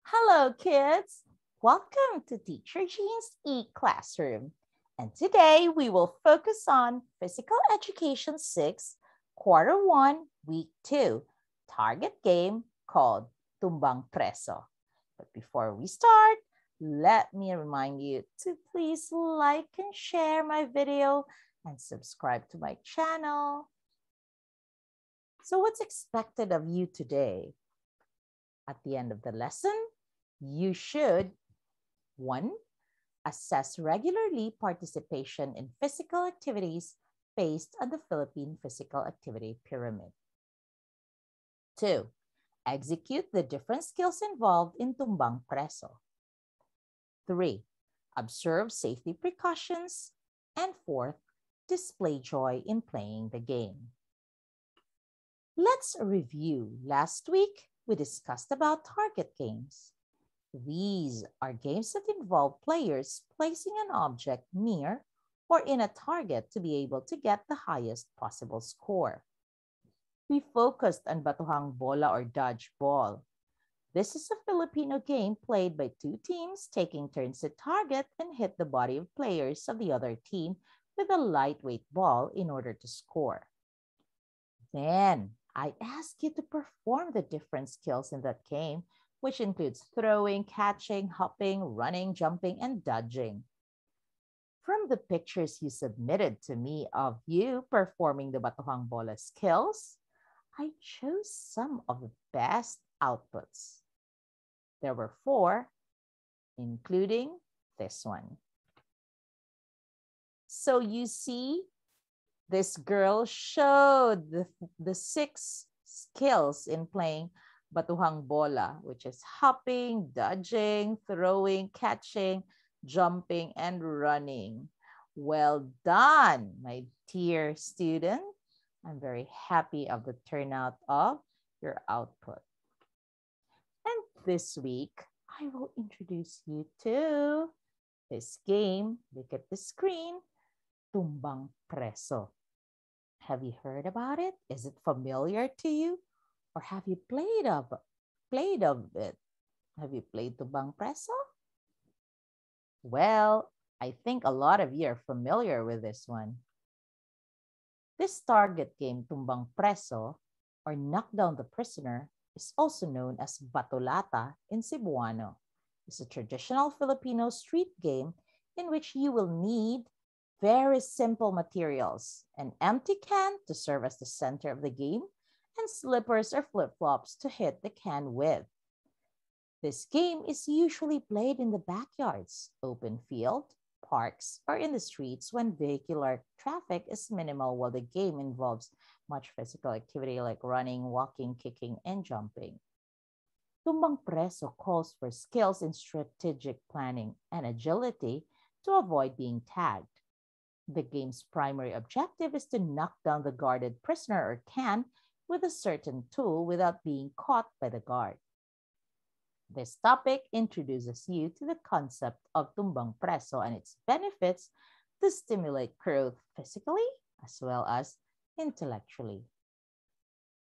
Hello, kids. Welcome to Teacher Jean's e-classroom. And today we will focus on Physical Education 6, Quarter 1, Week 2, target game called Tumbang Preso. But before we start, let me remind you to please like and share my video and subscribe to my channel. So what's expected of you today? At the end of the lesson, you should 1. Assess regularly participation in physical activities based on the Philippine Physical Activity Pyramid. 2. Execute the different skills involved in Tumbang Preso. 3. Observe safety precautions. And 4th, display joy in playing the game. Let's review. Last week, we discussed about target games. These are games that involve players placing an object near or in a target to be able to get the highest possible score. We focused on batuhang bola or dodgeball. This is a Filipino game played by two teams taking turns to target and hit the body of players of the other team with a lightweight ball in order to score. Then, I ask you to perform the different skills in that game, which includes throwing, catching, hopping, running, jumping, and dodging. From the pictures you submitted to me of you performing the batuhang bola skills, I chose some of the best outputs. There were 4, including this one. So you see, this girl showed the 6 skills in playing batuhang bola, which is hopping, dodging, throwing, catching, jumping, and running. Well done, my dear student. I'm very happy of the turnout of your output. And this week, I will introduce you to this game. Look at the screen. Tumbang Preso. Have you heard about it? Is it familiar to you? Or have you played of it? Have you played Tumbang Preso? Well, I think a lot of you are familiar with this one. This target game, Tumbang Preso, or knock down the prisoner, is also known as Batolata in Cebuano. It's a traditional Filipino street game in which you will need very simple materials, an empty can to serve as the center of the game, and slippers or flip-flops to hit the can with. This game is usually played in the backyards, open field, parks, or in the streets when vehicular traffic is minimal, while the game involves much physical activity like running, walking, kicking, and jumping. Tumbang Preso calls for skills in strategic planning and agility to avoid being tagged. The game's primary objective is to knock down the guarded prisoner or can with a certain tool without being caught by the guard. This topic introduces you to the concept of Tumbang Preso and its benefits to stimulate growth physically as well as intellectually.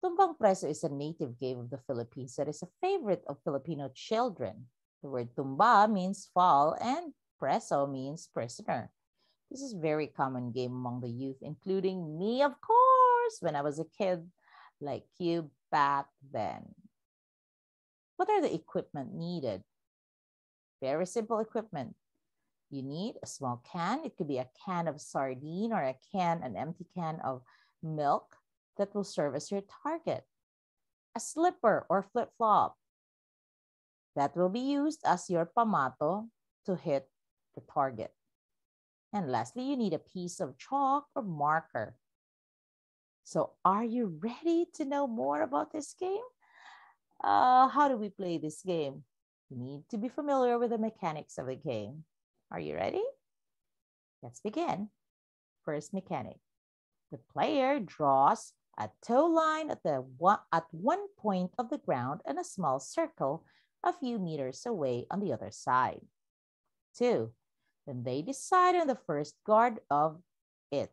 Tumbang Preso is a native game of the Philippines that is a favorite of Filipino children. The word tumba means fall and preso means prisoner. This is a very common game among the youth, including me, of course, when I was a kid like you back then. What are the equipment needed? Very simple equipment. You need a small can. It could be a can of sardine or an empty can of milk that will serve as your target. A slipper or flip-flop that will be used as your pamato to hit the target. And lastly, you need a piece of chalk or marker. So are you ready to know more about this game? How do we play this game? You need to be familiar with the mechanics of the game. Are you ready? Let's begin. First mechanic. The player draws a toe line at one point of the ground and a small circle a few meters away on the other side. 2. Then they decide on the first guard of it,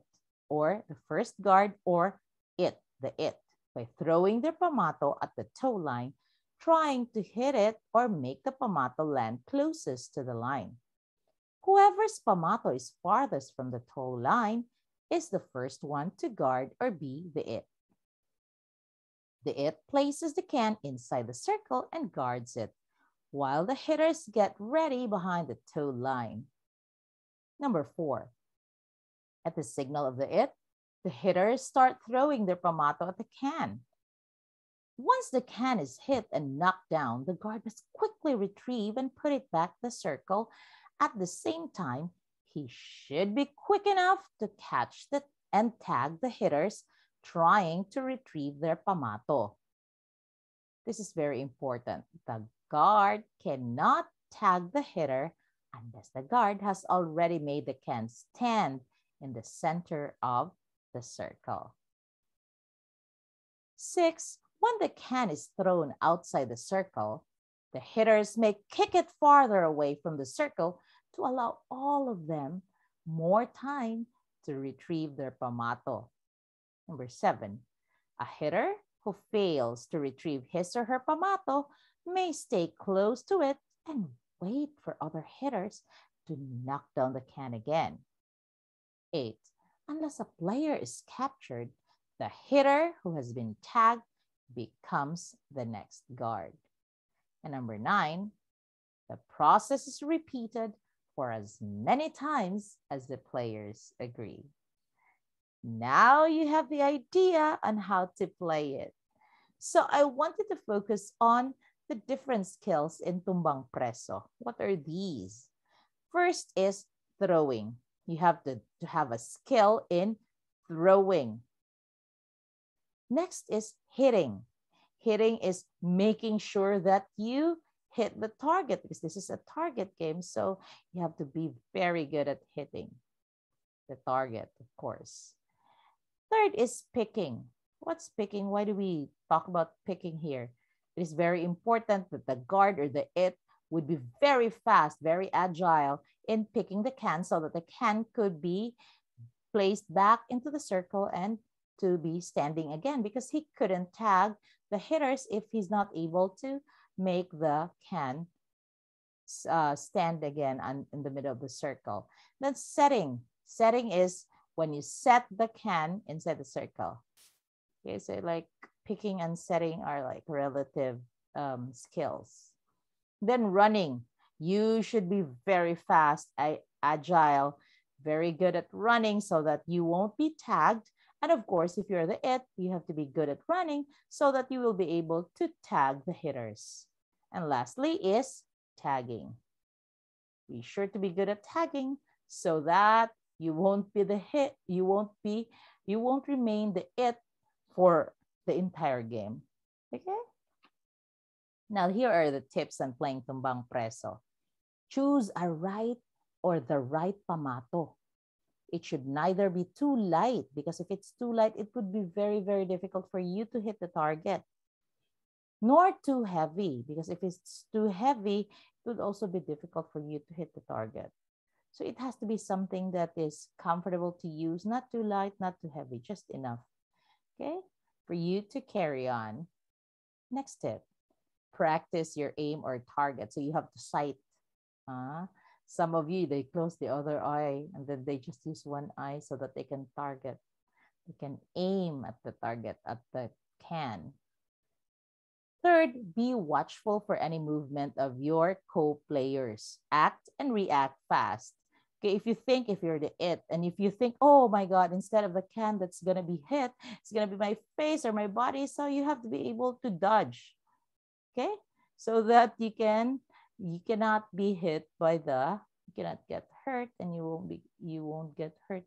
or the first guard or it, by throwing their pamato at the toe line trying to hit it or make the pamato land closest to the line. Whoever's pamato is farthest from the toe line is the first one to guard or be the it. The it places the can inside the circle and guards it, while the hitters get ready behind the toe line. Number 4. At the signal of the it, the hitters start throwing their pamato at the can. Once the can is hit and knocked down, the guard must quickly retrieve and put it back in the circle. At the same time, he should be quick enough to catch and tag the hitters trying to retrieve their pamato. This is very important. The guard cannot tag the hitter unless the guard has already made the can stand in the center of the circle. 6. When the can is thrown outside the circle, the hitters may kick it farther away from the circle to allow all of them more time to retrieve their pamato. Number 7, a hitter who fails to retrieve his or her pamato may stay close to it and wait for other hitters to knock down the can again. 8, unless a player is captured, the hitter who has been tagged becomes the next guard. And number 9, the process is repeated for as many times as the players agree. Now you have the idea on how to play it. So I wanted to focus on the different skills in Tumbang Preso. What are these? First is throwing. You have to have a skill in throwing. Next is hitting. Hitting is making sure that you hit the target because this is a target game. So you have to be very good at hitting the target, of course. Third is picking. What's picking? Why do we talk about picking here? It is very important that the guard or the it would be very fast, very agile in picking the can so that the can could be placed back into the circle and to be standing again because he couldn't tag the hitters if he's not able to make the can stand again in the middle of the circle. Then setting. Setting is when you set the can inside the circle. Okay, so like picking and setting are like relative skills. Then running. You should be very fast, agile, very good at running so that you won't be tagged. And of course, if you're the it, you have to be good at running so that you will be able to tag the hitters. And lastly is tagging. Be sure to be good at tagging so that you won't be the hit, you won't remain the it for the entire game. Okay? Now here are the tips on playing Tumbang Preso. Choose a right or the right pamato. It should neither be too light because if it's too light, it would be very, very difficult for you to hit the target. Nor too heavy because if it's too heavy, it would also be difficult for you to hit the target. So it has to be something that is comfortable to use, not too light, not too heavy, just enough, okay, for you to carry on. Next tip, practice your aim or target. So you have to sight. Some of you, they close the other eye and then they just use one eye so that they can target. They can aim at the target, at the can. Third, be watchful for any movement of your co-players. Act and react fast. Okay, if you're the it, and if you think, oh my God, instead of the can that's gonna be hit, it's gonna be my face or my body. So you have to be able to dodge. Okay, so that you cannot be hit by you cannot get hurt, and you won't get hurt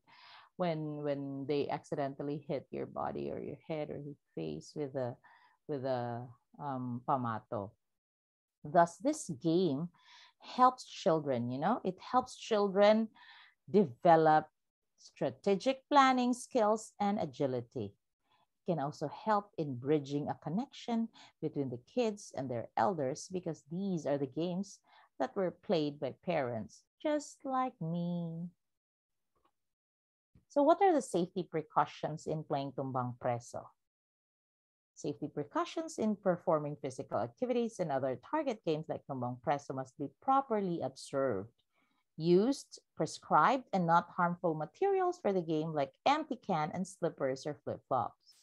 when they accidentally hit your body or your head or your face with a pamato. Thus, this game helps children, it helps children develop strategic planning skills and agility. It can also help in bridging a connection between the kids and their elders because these are the games that were played by parents, just like me. So what are the safety precautions in playing Tumbang Preso? Safety precautions in performing physical activities and other target games like Tumbang Preso must be properly observed. Used, prescribed, and not harmful materials for the game like empty can and slippers or flip-flops.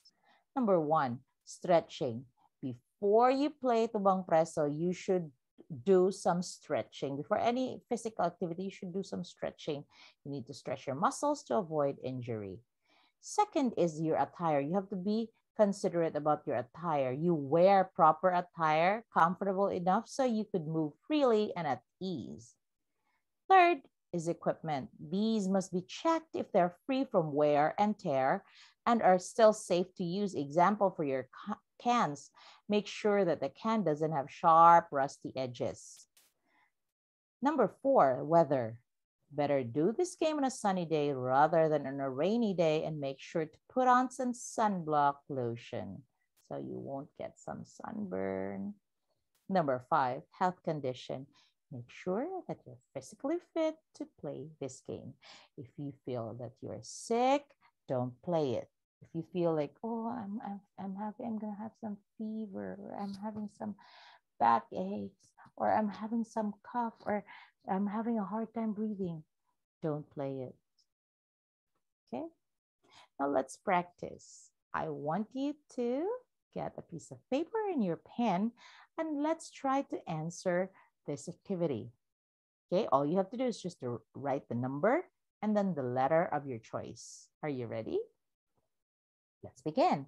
Number 1, stretching. Before you play Tumbang Preso, you should do some stretching. Before any physical activity, you should do some stretching. You need to stretch your muscles to avoid injury. Second is your attire. You have to be considerate about your attire. You wear proper attire, comfortable enough so you could move freely and at ease. Third is equipment. These must be checked if they're free from wear and tear and are still safe to use. Example for your cans. Make sure that the can doesn't have sharp, rusty edges. Number 4, weather. Better do this game on a sunny day rather than on a rainy day, and make sure to put on some sunblock lotion so you won't get some sunburn. Number 5, health condition. Make sure that you're physically fit to play this game. If you feel that you're sick, don't play it. If you feel like, oh, I'm gonna have some fever, or I'm having some backaches, or I'm having some cough, or I'm having a hard time breathing, don't play it. Okay? Now let's practice. I want you to get a piece of paper and your pen, and let's try to answer this activity. Okay, all you have to do is just to write the number and then the letter of your choice. Are you ready? Let's begin.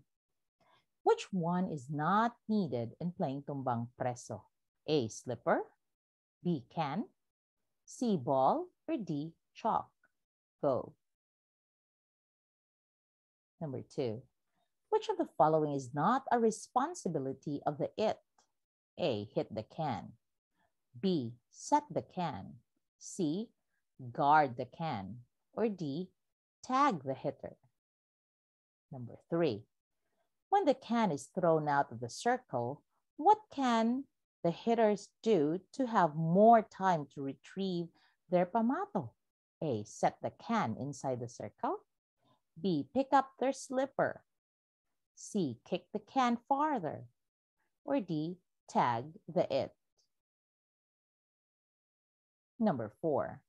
Which one is not needed in playing Tumbang Preso? A, slipper, B, can, C, ball, or D, chalk? Go. Number 2. Which of the following is not a responsibility of the it? A, hit the can, B, set the can, C, guard the can, or D, tag the hitter? Number 3. When the can is thrown out of the circle, what can the hitters do to have more time to retrieve their pamato? A, set the can inside the circle, B, pick up their slipper, C, kick the can farther, or D, tag the it? Number 4.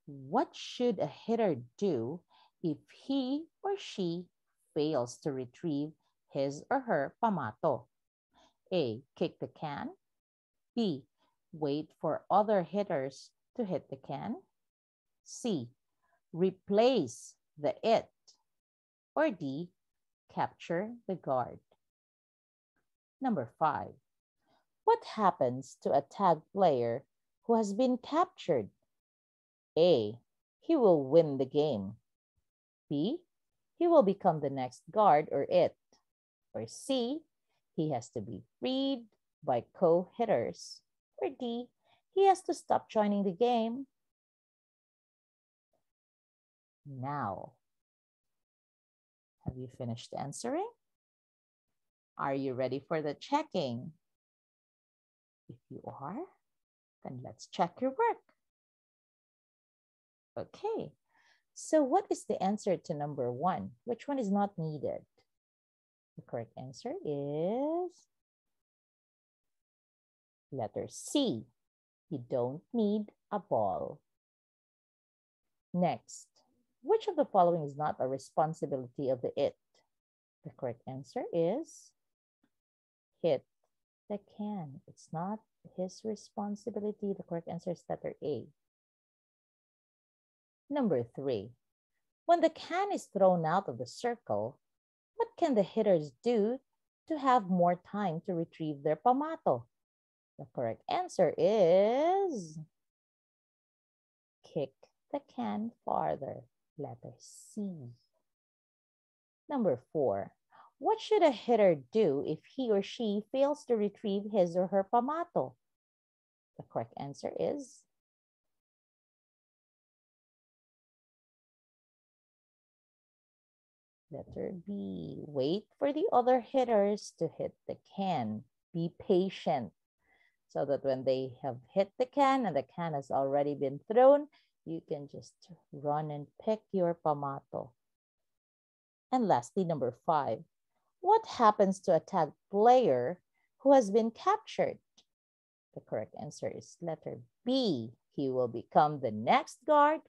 What should a hitter do if he or she fails to retrieve his or her pamato? A, kick the can, B, wait for other hitters to hit the can, C, replace the it, or D, capture the guard? Number 5. What happens to a tag player who has been captured? A, he will win the game. B, he will become the next guard or it. Or C, he has to be freed by co-hitters. Or D, he has to stop joining the game. Now, have you finished answering? Are you ready for the checking? If you are, then let's check your work. Okay, so what is the answer to number 1? Which one is not needed? The correct answer is letter C. You don't need a ball. Next, which of the following is not a responsibility of the it? The correct answer is hit the can. It's not his responsibility. The correct answer is letter A. Number 3, when the can is thrown out of the circle, what can the hitters do to have more time to retrieve their pamato? The correct answer is kick the can farther, letter C. Number 4, what should a hitter do if he or she fails to retrieve his or her pamato? The correct answer is letter B. Wait for the other hitters to hit the can. Be patient so that when they have hit the can and the can has already been thrown, you can just run and pick your pamato. And lastly, number 5. What happens to a tagged player who has been captured? The correct answer is letter B. He will become the next guard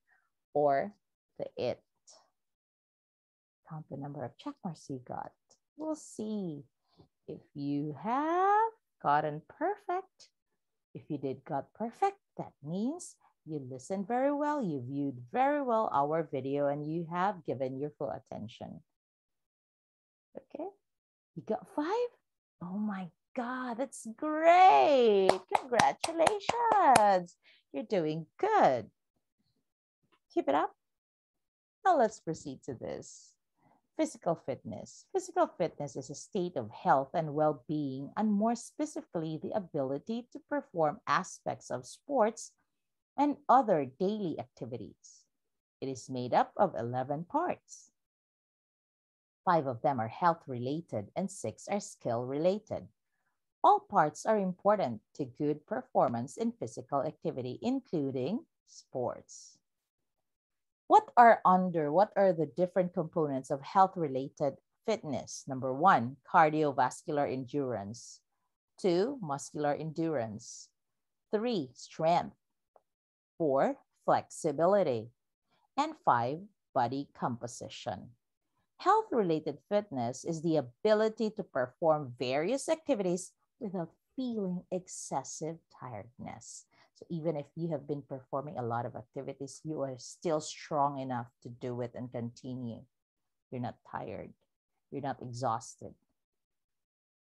or the it. Count the number of check marks you got. We'll see if you have gotten perfect. If you did got perfect, that means you listened very well, you viewed very well our video, and you have given your full attention. Okay, you got 5? Oh my God, that's great. Congratulations. You're doing good. Keep it up. Now let's proceed to this. Physical fitness. Physical fitness is a state of health and well-being, and more specifically, the ability to perform aspects of sports and other daily activities. It is made up of 11 parts. 5 of them are health-related and 6 are skill-related. All parts are important to good performance in physical activity, including sports. What are the different components of health-related fitness? Number 1, cardiovascular endurance. 2, muscular endurance. 3, strength. 4, flexibility. And 5, body composition. Health-related fitness is the ability to perform various activities without feeling excessive tiredness. So even if you have been performing a lot of activities, you are still strong enough to do it and continue. You're not tired. You're not exhausted.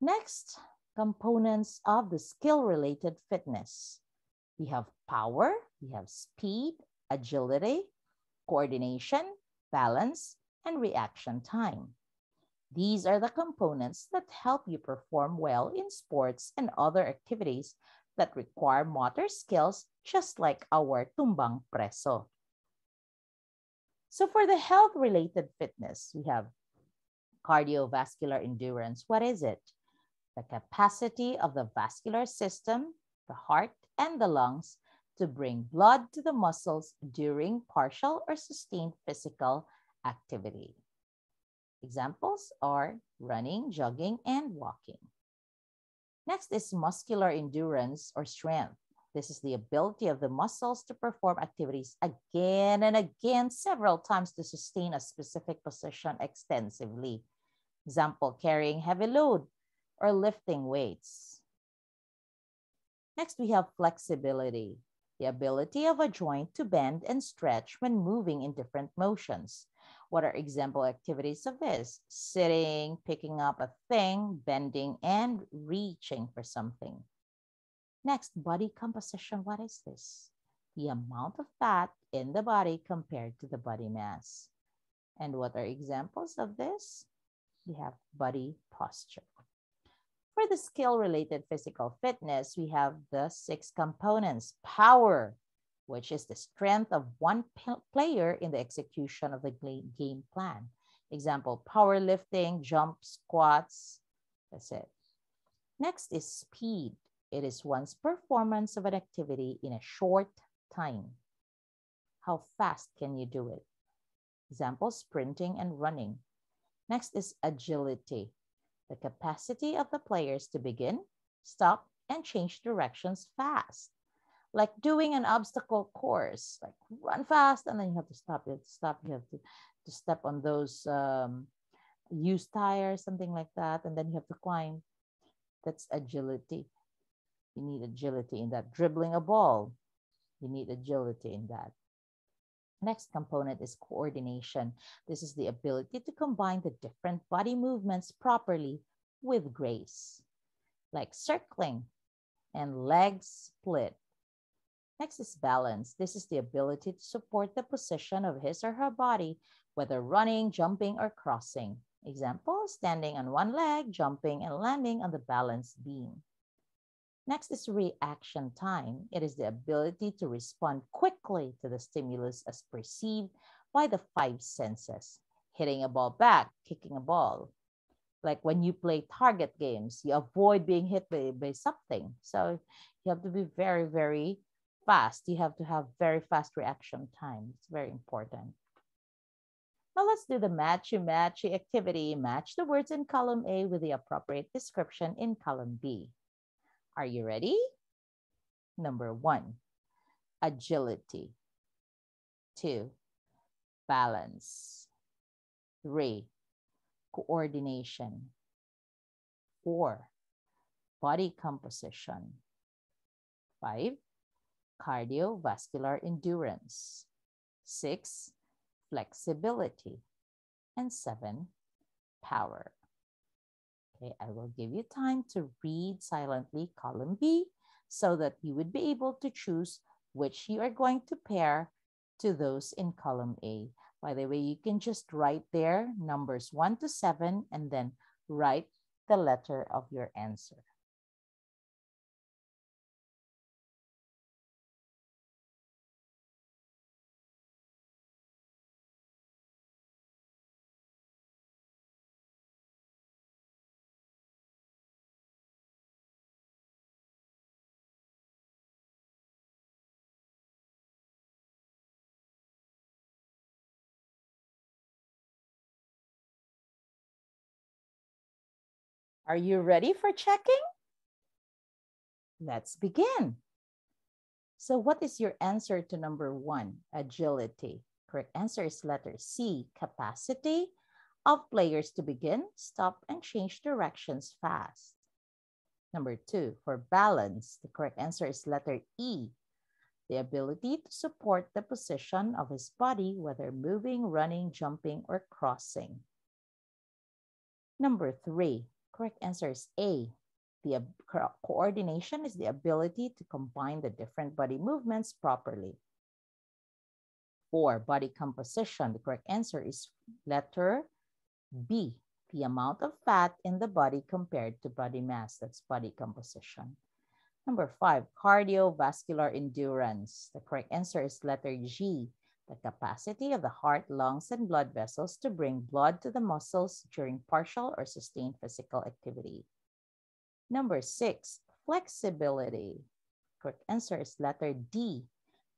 Next, components of the skill-related fitness. We have power, we have speed, agility, coordination, balance, and reaction time. These are the components that help you perform well in sports and other activities that require motor skills, just like our Tumbang Preso. So for the health-related fitness, we have cardiovascular endurance. What is it? The capacity of the vascular system, the heart, and the lungs to bring blood to the muscles during partial or sustained physical activity. Examples are running, jogging, and walking. Next is muscular endurance or strength. This is the ability of the muscles to perform activities again and again several times to sustain a specific position extensively. Example, carrying heavy load or lifting weights. Next, we have flexibility, the ability of a joint to bend and stretch when moving in different motions. What are example activities of this? Sitting, picking up a thing, bending, and reaching for something. Next, body composition. What is this? The amount of fat in the body compared to the body mass. And what are examples of this? We have body posture. For the skill-related physical fitness, we have the 6 components. Power, which is the strength of one player in the execution of the game plan. Example, powerlifting, jump, squats. That's it. Next is speed. It is one's performance of an activity in a short time. How fast can you do it? Example, sprinting and running. Next is agility, the capacity of the players to begin, stop, and change directions fast. Like doing an obstacle course, like run fast and then you have to stop. You have to stop. You have to step on those used tires, something like that, and then you have to climb. That's agility. You need agility in that. Dribbling a ball, you need agility in that. Next component is coordination. This is the ability to combine the different body movements properly with grace, like circling and legs split. Next is balance. This is the ability to support the position of his or her body, whether running, jumping, or crossing. Example, standing on one leg, jumping, and landing on the balance beam. Next is reaction time. It is the ability to respond quickly to the stimulus as perceived by the 5 senses. Hitting a ball back, kicking a ball. Like when you play target games, you avoid being hit by something. So you have to be very, very fast. You have to have very fast reaction time. It's very important. Now let's do the matchy-matchy activity. Match the words in column A with the appropriate description in column B. Are you ready? Number 1, agility. 2, balance. 3, coordination. 4, body composition. 5, cardiovascular endurance. 6, flexibility. And 7, power. Okay, I will give you time to read silently column B so that you would be able to choose which you are going to pair to those in column A. By the way, you can just write there numbers 1 to 7 and then write the letter of your answer. Are you ready for checking? Let's begin. So what is your answer to number 1, agility? Correct answer is letter C, capacity of players to begin, stop, and change directions fast. Number 2, for balance, the correct answer is letter E, the ability to support the position of his body, whether moving, running, jumping, or crossing. Number 3, correct answer is A, the coordination is the ability to combine the different body movements properly. 4, body composition. The correct answer is letter B, the amount of fat in the body compared to body mass. That's body composition. Number 5, cardiovascular endurance. The correct answer is letter G, the capacity of the heart, lungs, and blood vessels to bring blood to the muscles during partial or sustained physical activity. Number 6, flexibility. Correct answer is letter D,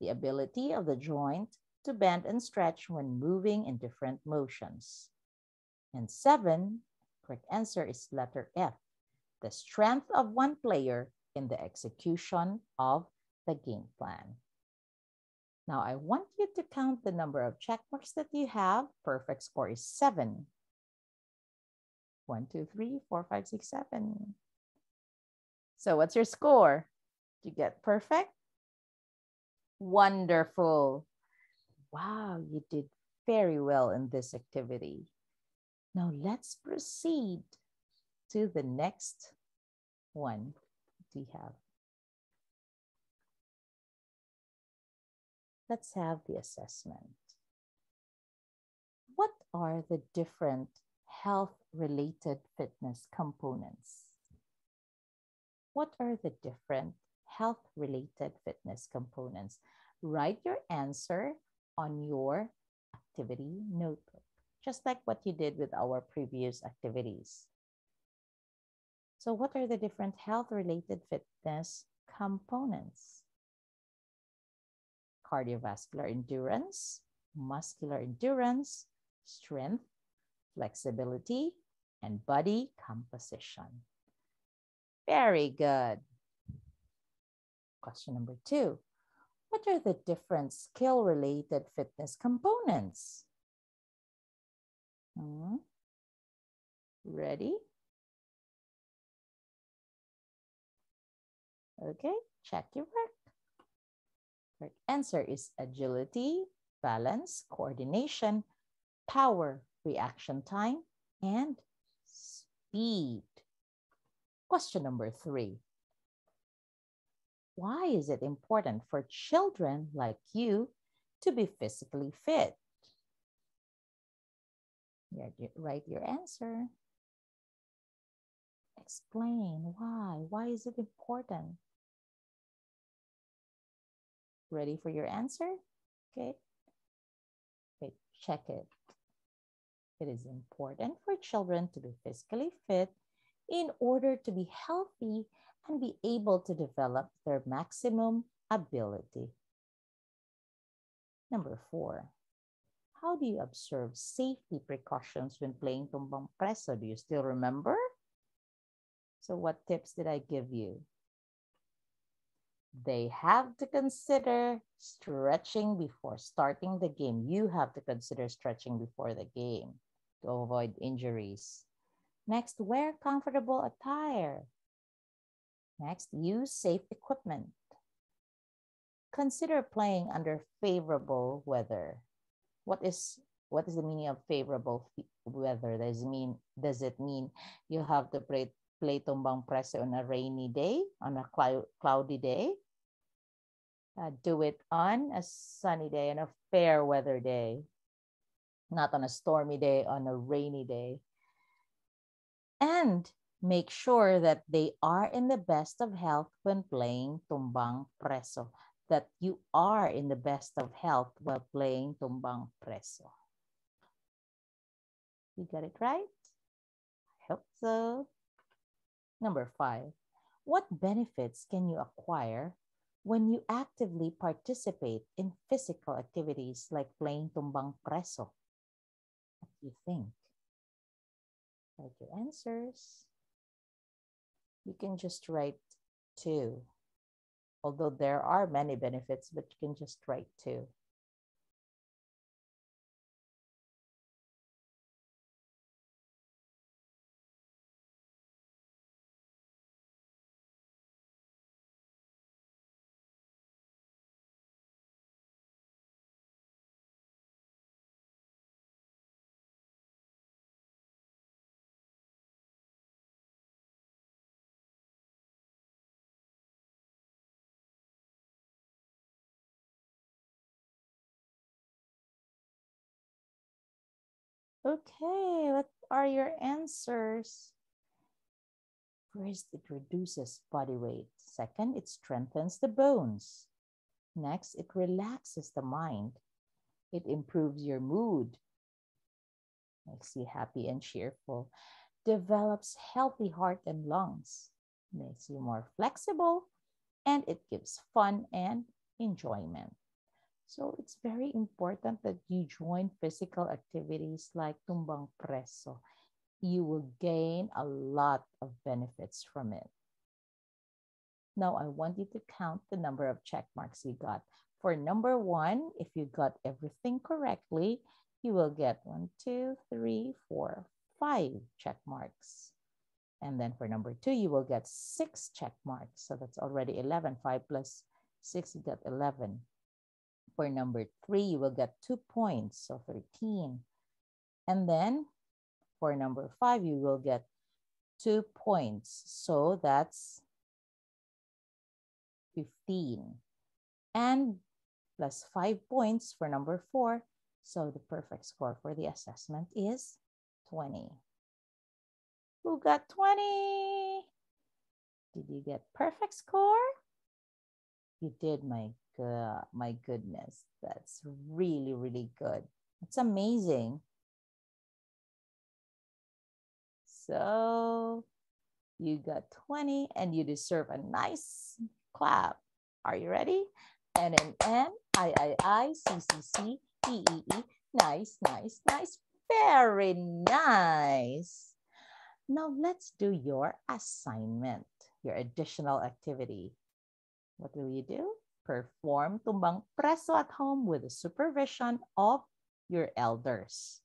the ability of the joint to bend and stretch when moving in different motions. And 7, correct answer is letter F, the strength of one player in the execution of the game plan. Now, I want you to count the number of check marks that you have. Perfect score is 7. 1, 2, 3, 4, 5, 6, 7. So what's your score? Did you get perfect? Wonderful. Wow, you did very well in this activity. Now let's proceed to the next one we have. Let's have the assessment. What are the different health-related fitness components? What are the different health-related fitness components? Write your answer on your activity notebook, just like what you did with our previous activities. So what are the different health-related fitness components? Cardiovascular endurance, muscular endurance, strength, flexibility, and body composition. Very good. Question number 2. What are the different skill-related fitness components? Ready? Okay, check your work. Correct answer is agility, balance, coordination, power, reaction time, and speed. Question number 3. Why is it important for children like you to be physically fit? Write your answer. Explain why. Why is it important? Ready for your answer? Okay. Okay, check it. It is important for children to be physically fit in order to be healthy and be able to develop their maximum ability. Number 4, How do you observe safety precautions when playing Tumbang Preso? Do you still remember? So what tips did I give you? They have to consider stretching before starting the game. You have to consider stretching before the game to avoid injuries. Next, wear comfortable attire. Next, use safe equipment. Consider playing under favorable weather. What is the meaning of favorable weather? Does it mean you have to play Tumbang Preso on a rainy day, on a cloudy day? Do it on a sunny day, on a fair weather day, not on a stormy day, on a rainy day. And make sure that they are in the best of health when playing Tumbang Preso. That you are in the best of health while playing Tumbang Preso. You got it right? I hope so. Number 5. What benefits can you acquire when you actively participate in physical activities like playing Tumbang Preso? What do you think? Write your answers. You can just write 2. Although there are many benefits, but you can just write 2. Okay, what are your answers? First, it reduces body weight. Second, it strengthens the bones. Next, it relaxes the mind. It improves your mood. Makes you happy and cheerful. Develops healthy heart and lungs. Makes you more flexible. And it gives fun and enjoyment. So it's very important that you join physical activities like Tumbang Preso. You will gain a lot of benefits from it. Now, I want you to count the number of check marks you got. For number 1, if you got everything correctly, you will get 1, 2, 3, 4, 5 check marks. And then for number 2, you will get 6 check marks. So that's already 11. 5 plus 6, you got 11. For number 3, you will get 2 points, so 13. And then for number 5, you will get 2 points, so that's 15. And plus 5 points for number 4, so the perfect score for the assessment is 20. Who got 20? Did you get perfect score? You did, my goodness. That's really, really good. It's amazing. So you got 20 and you deserve a nice clap. Are you ready? N, I, C, C, C, E, E, E. Nice, nice, nice. Very nice. Now let's do your assignment, your additional activity. What will you do? Perform Tumbang Preso at home with the supervision of your elders.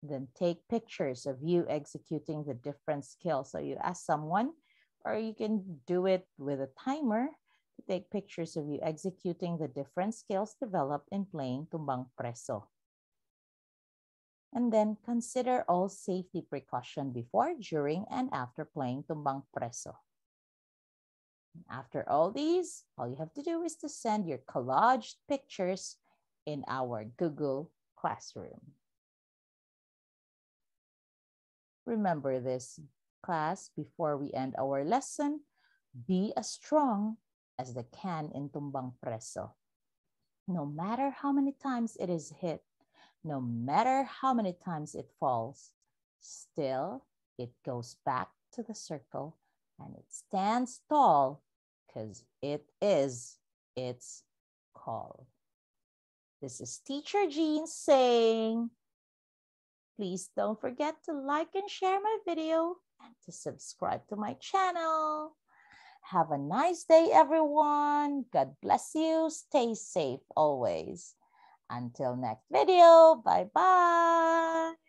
Then take pictures of you executing the different skills. So you ask someone, or you can do it with a timer to take pictures of you executing the different skills developed in playing Tumbang Preso. And then consider all safety precaution before, during, and after playing Tumbang Preso. After all these, all you have to do is to send your collaged pictures in our Google Classroom. Remember this, class, before we end our lesson, be as strong as the can in Tumbang Preso. No matter how many times it is hit, no matter how many times it falls, still it goes back to the circle and it stands tall because it is its call. This is Teacher Jean saying, please don't forget to like and share my video and to subscribe to my channel. Have a nice day, everyone. God bless you. Stay safe always. Until next video, bye-bye.